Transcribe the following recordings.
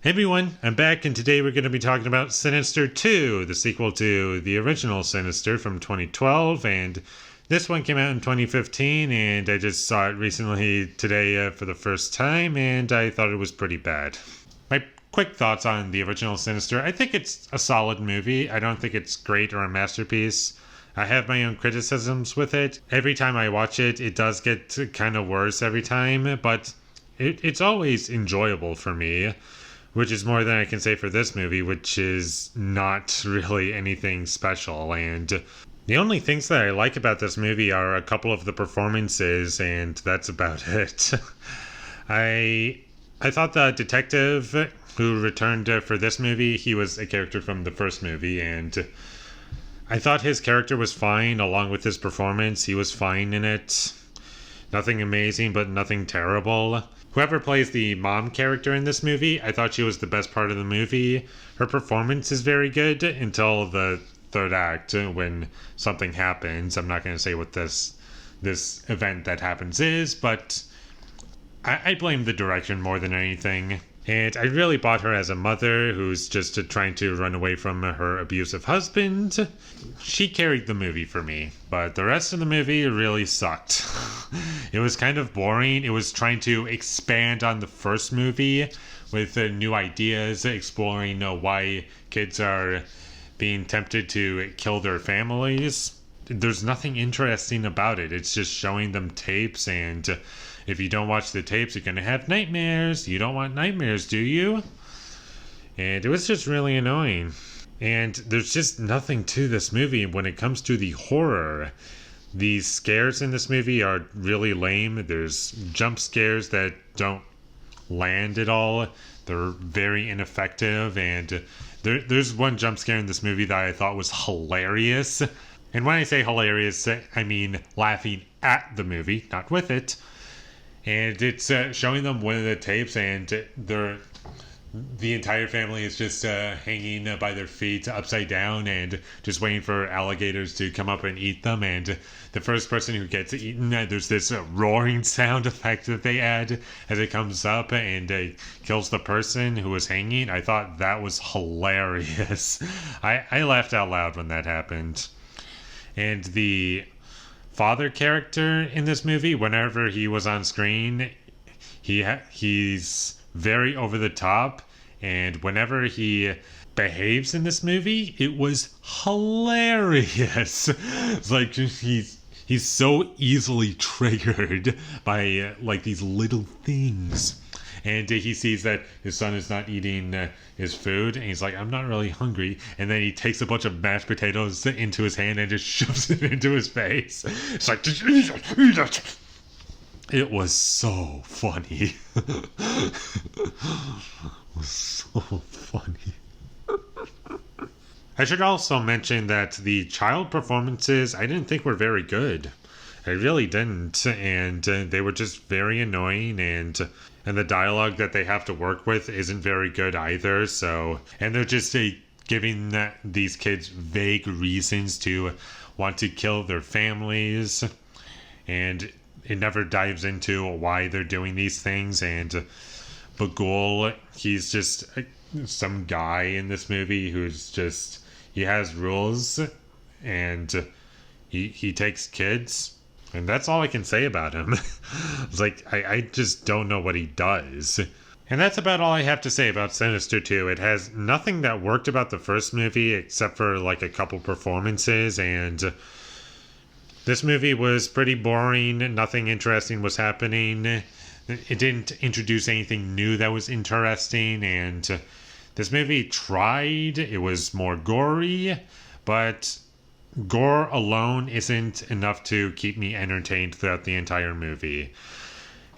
Hey everyone, I'm back, and today we're going to be talking about Sinister 2, the sequel to the original Sinister from 2012, and this one came out in 2015, and I just saw it recently today for the first time, and I thought it was pretty bad. My quick thoughts on the original Sinister: I think it's a solid movie. I don't think it's great or a masterpiece. I have my own criticisms with it. Every time I watch it, it does get kind of worse every time, but it's always enjoyable for me, which is more than I can say for this movie, which is not really anything special. And the only things that I like about this movie are a couple of the performances, and that's about it. I thought the detective who returned for this movie, he was a character from the first movie, and I thought his character was fine along with his performance. He was fine in it. Nothing amazing, but nothing terrible. Whoever plays the mom character in this movie, I thought she was the best part of the movie. Her performance is very good until the third act when something happens. I'm not going to say what this event that happens is, but I blame the direction more than anything. And I really bought her as a mother who's just trying to run away from her abusive husband. She carried the movie for me, but the rest of the movie really sucked. It was kind of boring. It was trying to expand on the first movie with new ideas, exploring why kids are being tempted to kill their families. There's nothing interesting about it. It's just showing them tapes, and if you don't watch the tapes, you're going to have nightmares. You don't want nightmares, do you? And it was just really annoying. And there's just nothing to this movie when it comes to the horror. The scares in this movie are really lame. There's jump scares that don't land at all. They're very ineffective. And there's one jump scare in this movie that I thought was hilarious. And when I say hilarious, I mean laughing at the movie, not with it. And it's showing them one of the tapes, and the entire family is just hanging by their feet upside down and just waiting for alligators to come up and eat them. And the first person who gets eaten, there's this roaring sound effect that they add as it comes up and kills the person who was hanging. I thought that was hilarious. I laughed out loud when that happened. And the father character in this movie, whenever he was on screen, he's very over the top, and whenever he behaves in this movie, it was hilarious. It's like he's so easily triggered by like these little things. And he sees that his son is not eating his food, and he's like, I'm not really hungry. And then he takes a bunch of mashed potatoes into his hand and just shoves it into his face. It's like, just eat it. It was so funny. It was so funny. I should also mention that the child performances I didn't think were very good. I really didn't, and they were just very annoying, and the dialogue that they have to work with isn't very good either. So, and they're just giving these kids vague reasons to want to kill their families, and it never dives into why they're doing these things. And Bagul, he's just some guy in this movie who's just, he has rules, and he takes kids. And that's all I can say about him. It's like, I just don't know what he does. And that's about all I have to say about Sinister 2. It has nothing that worked about the first movie except for like a couple performances. And this movie was pretty boring. Nothing interesting was happening. It didn't introduce anything new that was interesting. And this movie tried. It was more gory, but gore alone isn't enough to keep me entertained throughout the entire movie.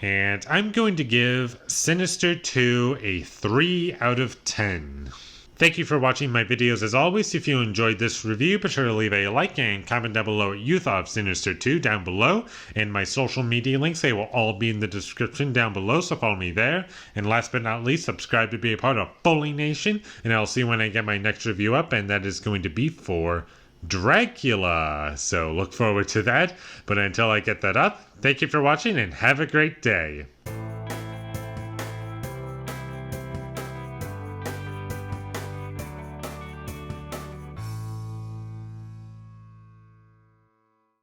And I'm going to give Sinister 2 a 3 out of 10. Thank you for watching my videos as always. If you enjoyed this review, be sure to leave a like and comment down below what you thought of Sinister 2 down below. And my social media links, they will all be in the description down below, so follow me there. And last but not least, subscribe to be a part of Foley Nation. And I'll see you when I get my next review up, and that is going to be for Dracula. So look forward to that. But until I get that up, thank you for watching and have a great day.